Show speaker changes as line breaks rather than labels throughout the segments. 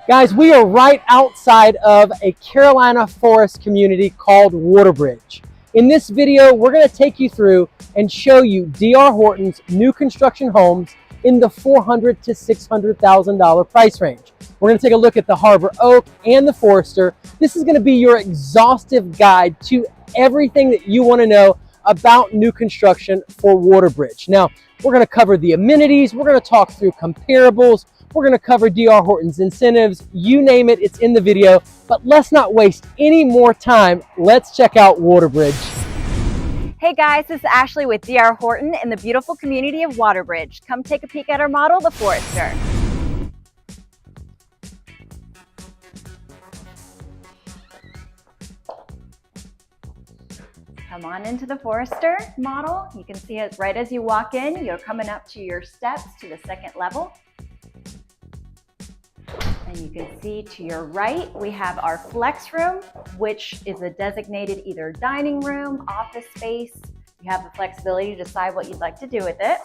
Guys, we are right outside of a Carolina forest community called Waterbridge. In this video, we're going to take you through and show you D.R. Horton's new construction homes in the $400,000 to $600,000 price range. We're going to take a look at the Harbor Oak and the Forrestor. This is going to be your exhaustive guide to everything that you want to know about new construction for Waterbridge. Now, we're going to cover the amenities, we're going to talk through comparables, we're going to cover D.R. Horton's incentives, you name it, it's in the video. But let's not waste any more time. Let's check out Waterbridge.
Hey guys, this is Ashley with D.R. Horton in the beautiful community of Waterbridge. Come take a peek at our model, the Forrestor. Come on into the Forrestor model. You can see it right as you walk in. You're coming up to your steps to the second level. And you can see to your right, we have our flex room, which is a designated either dining room, office space. You have the flexibility to decide what you'd like to do with it.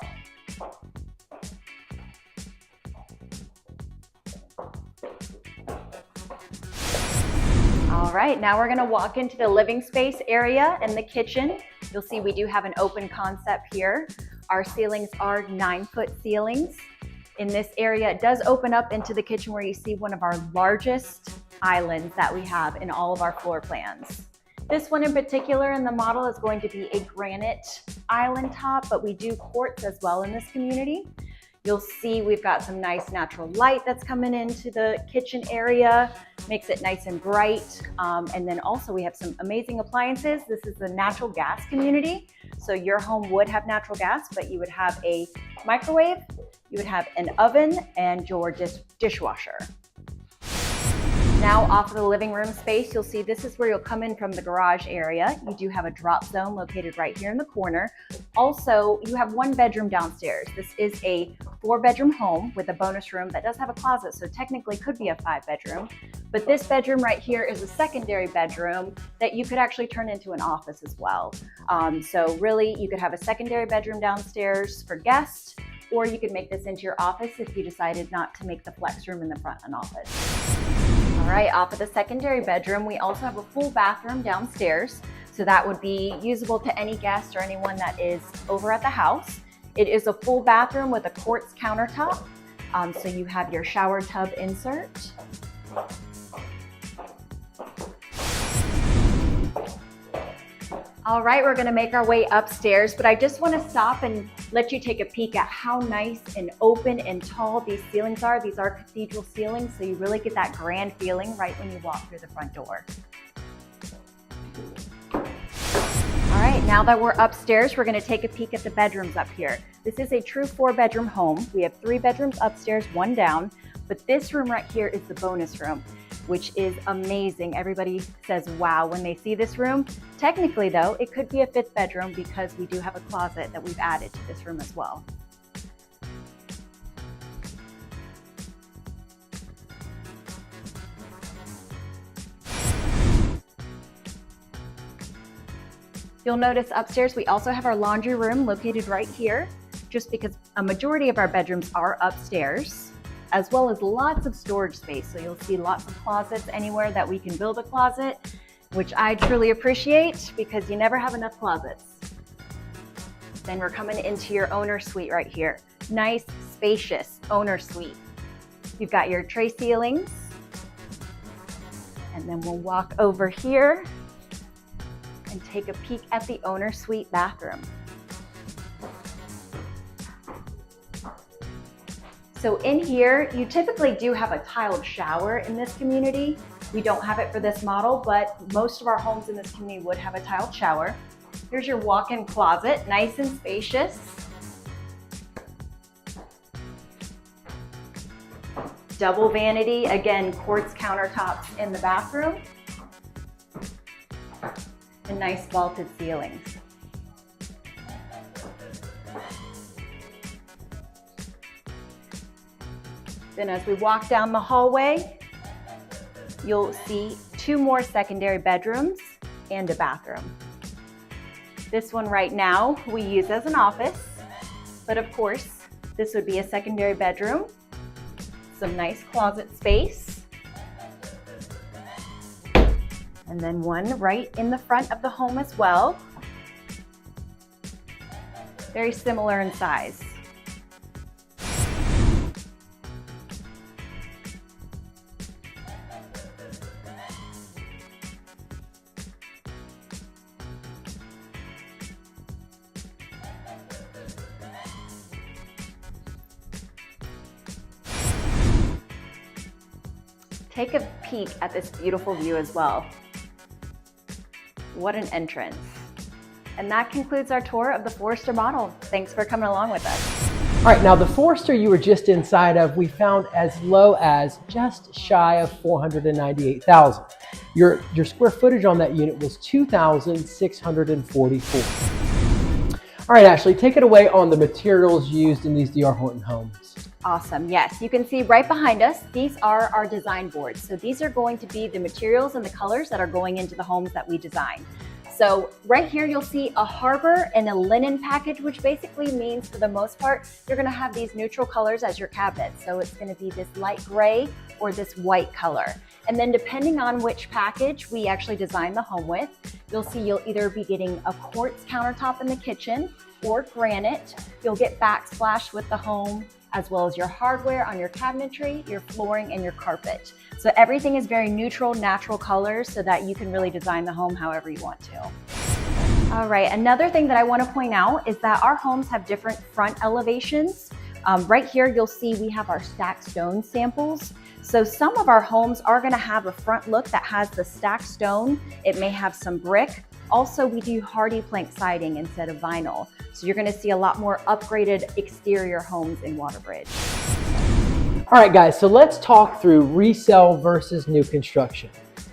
All right, now we're gonna walk into the living space area and the kitchen. You'll see we do have an open concept here. Our ceilings are 9-foot ceilings. In this area, it does open up into the kitchen where you see one of our largest islands that we have in all of our floor plans. This one in particular in the model is going to be a granite island top, but we do quartz as well in this community. You'll see we've got some nice natural light that's coming into the kitchen area, makes it nice and bright. And then also we have some amazing appliances. This is a natural gas community. So your home would have natural gas, but you would have a microwave, you would have an oven and your dishwasher. Now off of the living room space, you'll see this is where you'll come in from the garage area. You do have a drop zone located right here in the corner. Also, you have one bedroom downstairs. This is a 4-bedroom home with a bonus room that does have a closet, so technically could be a 5-bedroom. But this bedroom right here is a secondary bedroom that you could actually turn into an office as well. So really, you could have a secondary bedroom downstairs for guests, or you could make this into your office if you decided not to make the flex room in the front an office. All right, off of the secondary bedroom, we also have a full bathroom downstairs. So that would be usable to any guest or anyone that is over at the house. It is a full bathroom with a quartz countertop. So you have your shower tub insert. All right, we're gonna make our way upstairs, but I just wanna stop and let you take a peek at how nice and open and tall these ceilings are. These are cathedral ceilings, so you really get that grand feeling right when you walk through the front door. All right, now that we're upstairs, we're gonna take a peek at the bedrooms up here. This is a true 4-bedroom home. We have 3 bedrooms upstairs, 1 down, but this room right here is the bonus room, which is amazing. Everybody says, wow, when they see this room. Technically though, it could be a 5th bedroom because we do have a closet that we've added to this room as well. You'll notice upstairs, we also have our laundry room located right here, just because a majority of our bedrooms are upstairs, as well as lots of storage space. So you'll see lots of closets anywhere that we can build a closet, which I truly appreciate because you never have enough closets. Then we're coming into your owner suite right here. Nice, spacious owner suite. You've got your tray ceilings. And then we'll walk over here and take a peek at the owner suite bathroom. So in here, you typically do have a tiled shower in this community. We don't have it for this model, but most of our homes in this community would have a tiled shower. Here's your walk-in closet, nice and spacious. Double vanity, again, quartz countertops in the bathroom. And nice vaulted ceilings. Then as we walk down the hallway, you'll see 2 more secondary bedrooms and a bathroom. This one right now we use as an office, but of course, this would be a secondary bedroom, some nice closet space, And then one right in the front of the home as well. Very similar in size. Take a peek at this beautiful view as well. What an entrance. And that concludes our tour of the Forrestor model. Thanks for coming along with us.
All right, now the Forrestor you were just inside of, we found as low as just shy of $498,000. Your square footage on that unit was 2,644. All right, Ashley, take it away on the materials used in these D.R. Horton homes.
Awesome. Yes, you can see right behind us, these are our design boards. So these are going to be the materials and the colors that are going into the homes that we design. So right here, you'll see a harbor and a linen package, which basically means for the most part, you're going to have these neutral colors as your cabinets. So it's going to be this light gray or this white color. And then depending on which package we actually design the home with, you'll see you'll either be getting a quartz countertop in the kitchen or granite. You'll get backsplash with the home, as well as your hardware on your cabinetry, your flooring, and your carpet. So everything is very neutral, natural colors so that you can really design the home however you want to. All right, another thing that I want to point out is that our homes have different front elevations. Right here, you'll see we have our stacked stone samples. So some of our homes are going to have a front look that has the stacked stone. It may have some brick. Also, we do hardy plank siding instead of vinyl. So you're going to see a lot more upgraded exterior homes in Waterbridge.
All right, guys, so let's talk through resale versus new construction.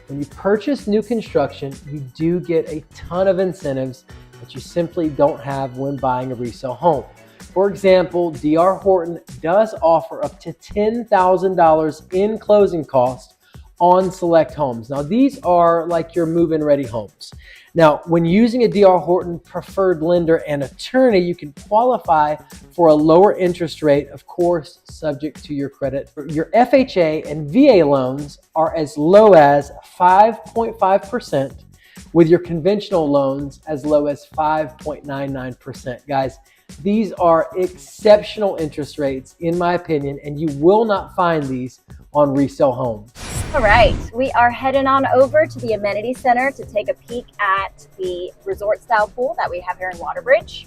When you purchase new construction, you do get a ton of incentives that you simply don't have when buying a resale home. For example, D.R. Horton does offer up to $10,000 in closing costs on select homes. Now, these are like your move-in ready homes. Now, when using a D.R. Horton preferred lender and attorney, you can qualify for a lower interest rate, of course, subject to your credit. Your FHA and VA loans are as low as 5.5%, with your conventional loans as low as 5.99%. Guys, these are exceptional interest rates, in my opinion, and you will not find these on resale homes.
All right, we are heading on over to the amenity center to take a peek at the resort style pool that we have here in Waterbridge.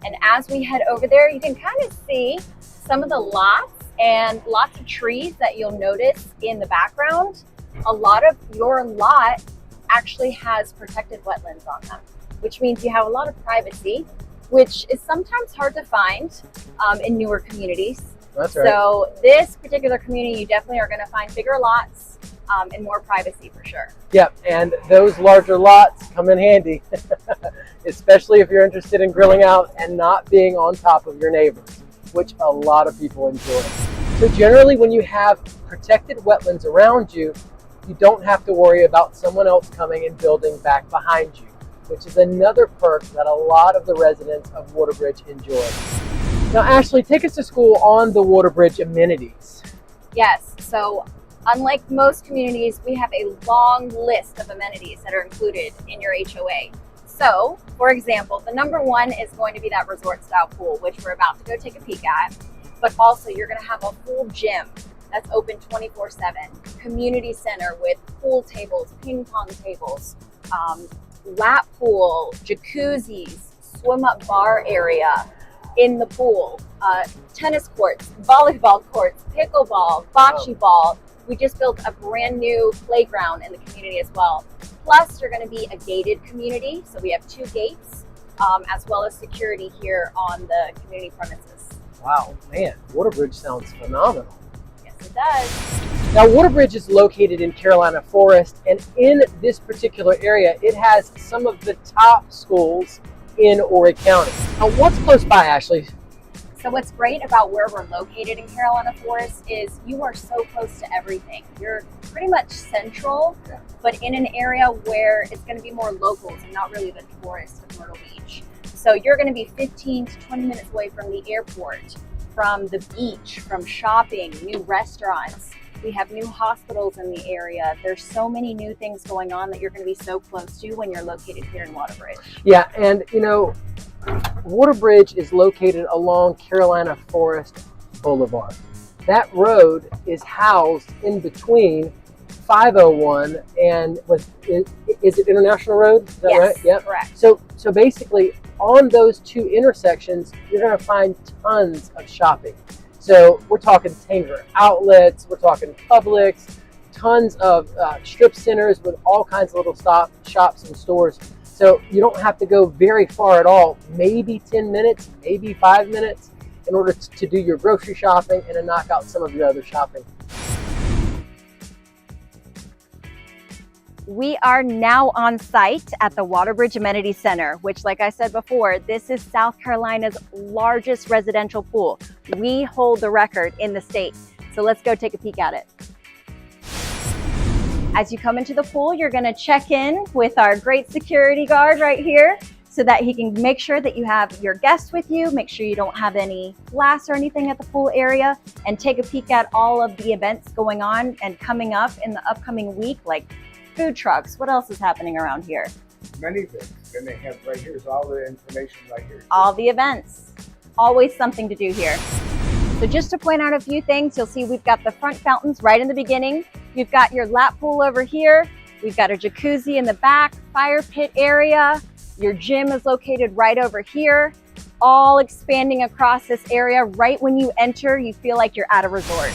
And as we head over there, you can kind of see some of the lots and lots of trees that you'll notice in the background. A lot of your lot actually has protected wetlands on them, which means you have a lot of privacy, which is sometimes hard to find in newer communities.
That's right.
So this particular community, you definitely are going to find bigger lots and more privacy for sure.
Yep, and those larger lots come in handy, especially if you're interested in grilling out and not being on top of your neighbors, which a lot of people enjoy. So generally, when you have protected wetlands around you, you don't have to worry about someone else coming and building back behind you, which is another perk that a lot of the residents of Waterbridge enjoy. Now, Ashley, take us to school on the Waterbridge amenities.
Yes, so unlike most communities, we have a long list of amenities that are included in your HOA. So, for example, the number one is going to be that resort style pool, which we're about to go take a peek at. But also, you're going to have a full gym that's open 24/7, community center with pool tables, ping pong tables, lap pool, jacuzzis, swim up bar area in the pool, tennis courts, volleyball courts, pickleball, bocce ball. We just built a brand new playground in the community as well. Plus, you're going to be a gated community, so we have 2 gates, as well as security here on the community premises.
Wow, man, Waterbridge sounds phenomenal.
Yes, it does.
Now, Waterbridge is located in Carolina Forest, and in this particular area, it has some of the top schools in Horton County. Now, what's close by, Ashley?
So what's great about where we're located in Carolina Forest is you are so close to everything. You're pretty much central, but in an area where it's going to be more locals and not really the tourists of Myrtle Beach. So you're going to be 15 to 20 minutes away from the airport, from the beach, from shopping, new restaurants. We have new hospitals in the area. There's so many new things going on that you're going to be so close to when you're located here in Waterbridge.
Yeah, and you know, Waterbridge is located along Carolina Forest Boulevard. That road is housed in between 501 and is it International Road? Is that
Yes,
right? Yep.
correct.
So basically, on those two intersections, you're going to find tons of shopping. So we're talking Tanger outlets, we're talking Publix, tons of strip centers with all kinds of little shops and stores. So you don't have to go very far at all, maybe 10 minutes, maybe 5 minutes in order to do your grocery shopping and to knock out some of your other shopping.
We are now on site at the Waterbridge Amenities Center, which, like I said before, this is South Carolina's largest residential pool. We hold the record in the state. So let's go take a peek at it. As you come into the pool, you're going to check in with our great security guard right here so that he can make sure that you have your guests with you, make sure you don't have any glass or anything at the pool area, and take a peek at all of the events going on and coming up in the upcoming week, like food trucks. What else is happening around here?
Many things. And they have right here is all the information right here.
All the events. Always something to do here. So just to point out a few things, you'll see we've got the front fountains right in the beginning. You've got your lap pool over here. We've got a jacuzzi in the back, fire pit area. Your gym is located right over here, all expanding across this area. Right when you enter, you feel like you're at a resort.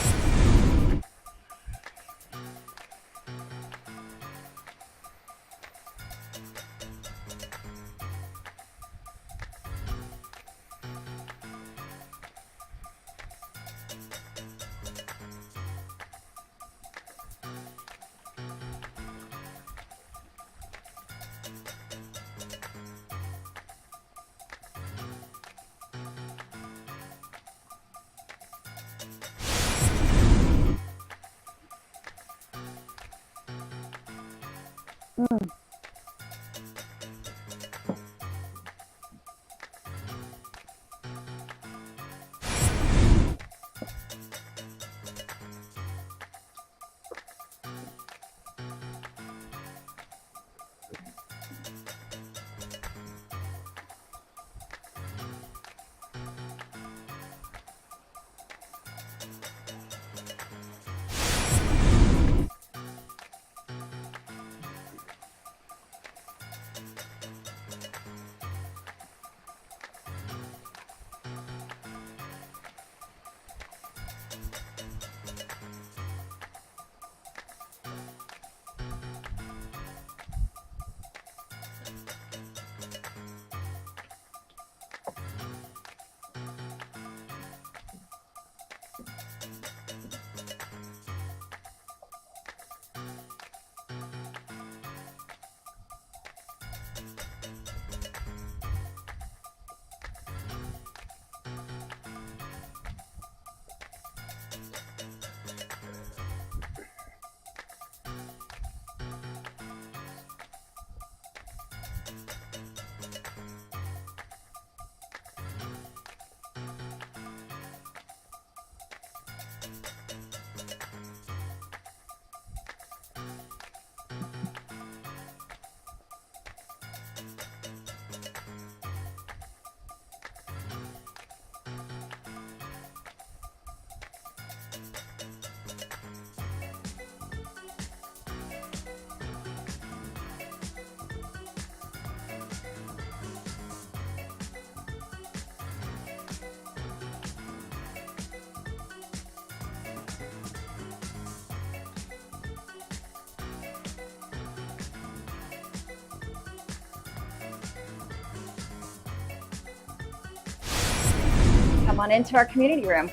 Come on into our community room.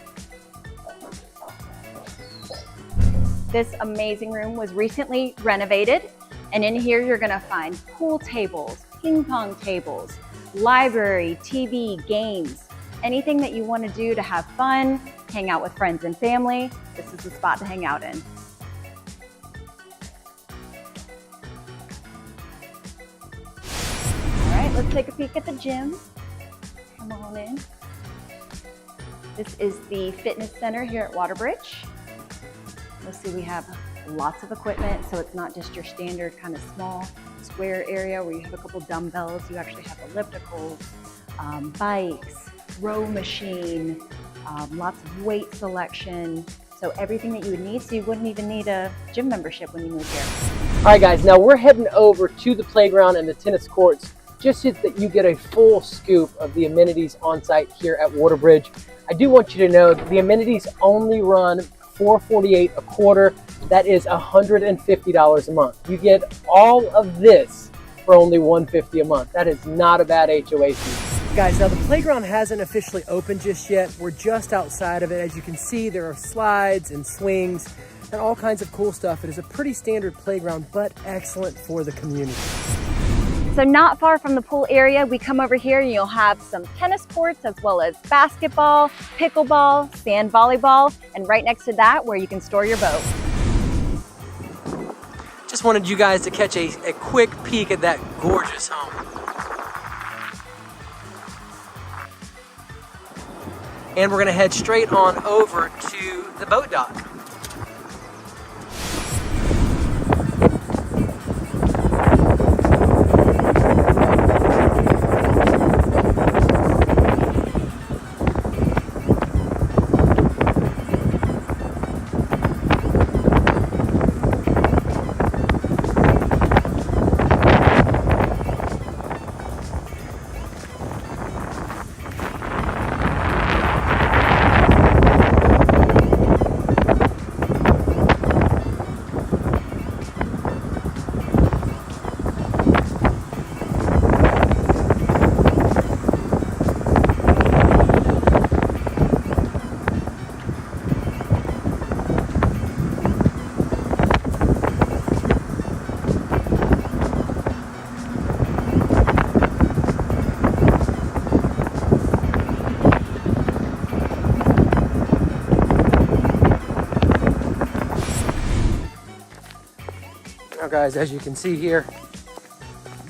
This amazing room was recently renovated, and in here you're gonna find pool tables, ping pong tables, library, TV, games, anything that you wanna do to have fun, hang out with friends and family. This is the spot to hang out in. All right, let's take a peek at the gym. Come on in. This is the fitness center here at Waterbridge. You'll see we have lots of equipment, so it's not just your standard kind of small square area where you have a couple dumbbells. You actually have ellipticals, bikes, row machine, lots of weight selection. So everything that you would need, so you wouldn't even need a gym membership when you move here.
All right, guys, now we're heading over to the playground and the tennis courts just so that you get a full scoop of the amenities on site here at Waterbridge. I do want you to know that the amenities only run $448 a quarter. That is $150 a month. You get all of this for only $150 a month. That is not a bad HOA fee. Guys, now the playground hasn't officially opened just yet. We're just outside of it. As you can see, there are slides and swings and all kinds of cool stuff. It is a pretty standard playground, but excellent for the community.
So not far from the pool area, we come over here and you'll have some tennis courts as well as basketball, pickleball, sand volleyball, and right next to that where you can store your boat.
Just wanted you guys to catch a quick peek at that gorgeous home. And we're gonna head straight on over to the boat dock. Now guys, as you can see here,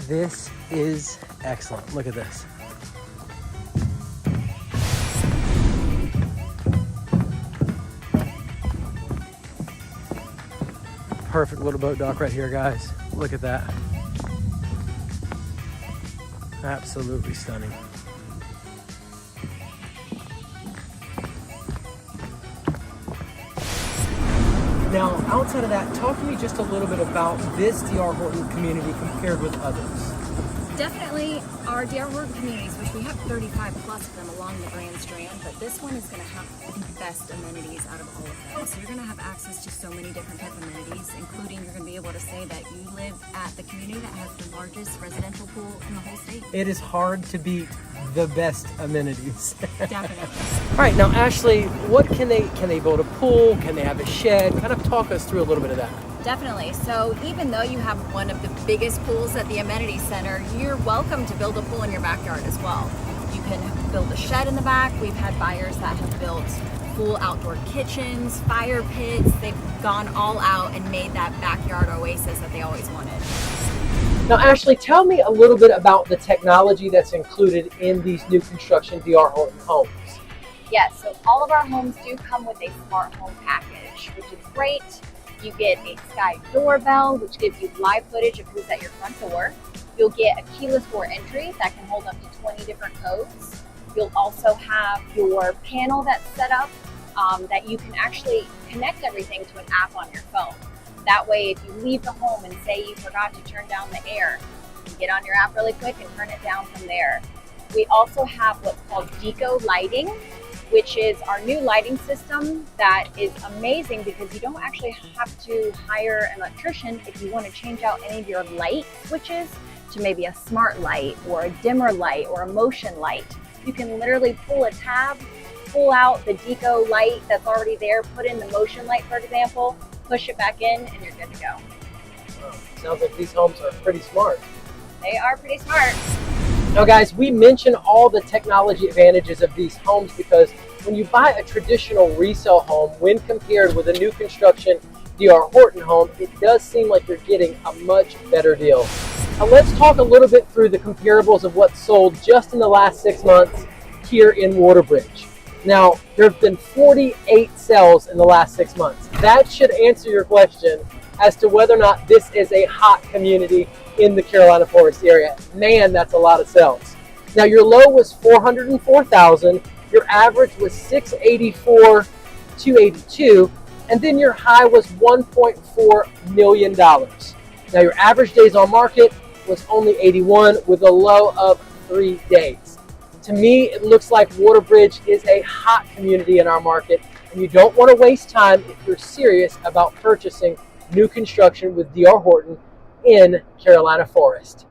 this is excellent. Look at this. Perfect little boat dock right here, guys. Look at that. Absolutely stunning. Now, outside of that, talk to me just a little bit about this D.R. Horton community compared with others.
Definitely our D.R. Horton communities, which we have 35 plus of them along the Grand Strand, but this one is going to have the best amenities out of all of them. So you're going to have access to so many different type of amenities, including you're going to be able to say that you live at the community that has the largest residential pool in the whole state.
It is hard to beat the best amenities.
Definitely.
All right, now Ashley, what can they build a pool? Can they have a shed? Kind of talk us through a little bit of that.
Definitely. So even though you have one of the biggest pools at the amenity center, you're welcome to build a pool in your backyard as well. You can build a shed in the back. We've had buyers that have built full outdoor kitchens, fire pits. They've gone all out and made that backyard oasis that they always wanted.
Now, Ashley, tell me a little bit about the technology that's included in these new construction D.R. Horton homes.
Yes, so all of our homes do come with a smart home package, which is great. You get a Sky doorbell, which gives you live footage of who's at your front door. You'll get a keyless door entry that can hold up to 20 different codes. You'll also have your panel that's set up that you can actually connect everything to an app on your phone. That way, if you leave the home and say you forgot to turn down the air, you can get on your app really quick and turn it down from there. We also have what's called Deco lighting, which is our new lighting system that is amazing because you don't actually have to hire an electrician if you want to change out any of your light switches to maybe a smart light or a dimmer light or a motion light. You can literally pull a tab, pull out the Deco light that's already there, put in the motion light, for example, push it back in, and you're good to go.
Wow. Sounds like these homes are pretty smart.
They are pretty smart.
Now guys, we mention all the technology advantages of these homes because when you buy a traditional resale home, when compared with a new construction D.R. Horton home, it does seem like you're getting a much better deal. Now let's talk a little bit through the comparables of what's sold just in the last 6 months here in Waterbridge. Now, there have been 48 sales in the last 6 months. That should answer your question as to whether or not this is a hot community in the Carolina Forest area. Man, that's a lot of sales. Now, your low was 404,000, your average was 684,282, and then your high was $1.4 million. Now, your average days on market was only 81 with a low of 3 days. To me, it looks like Waterbridge is a hot community in our market, and you don't want to waste time if you're serious about purchasing new construction with D.R. Horton in Carolina Forest.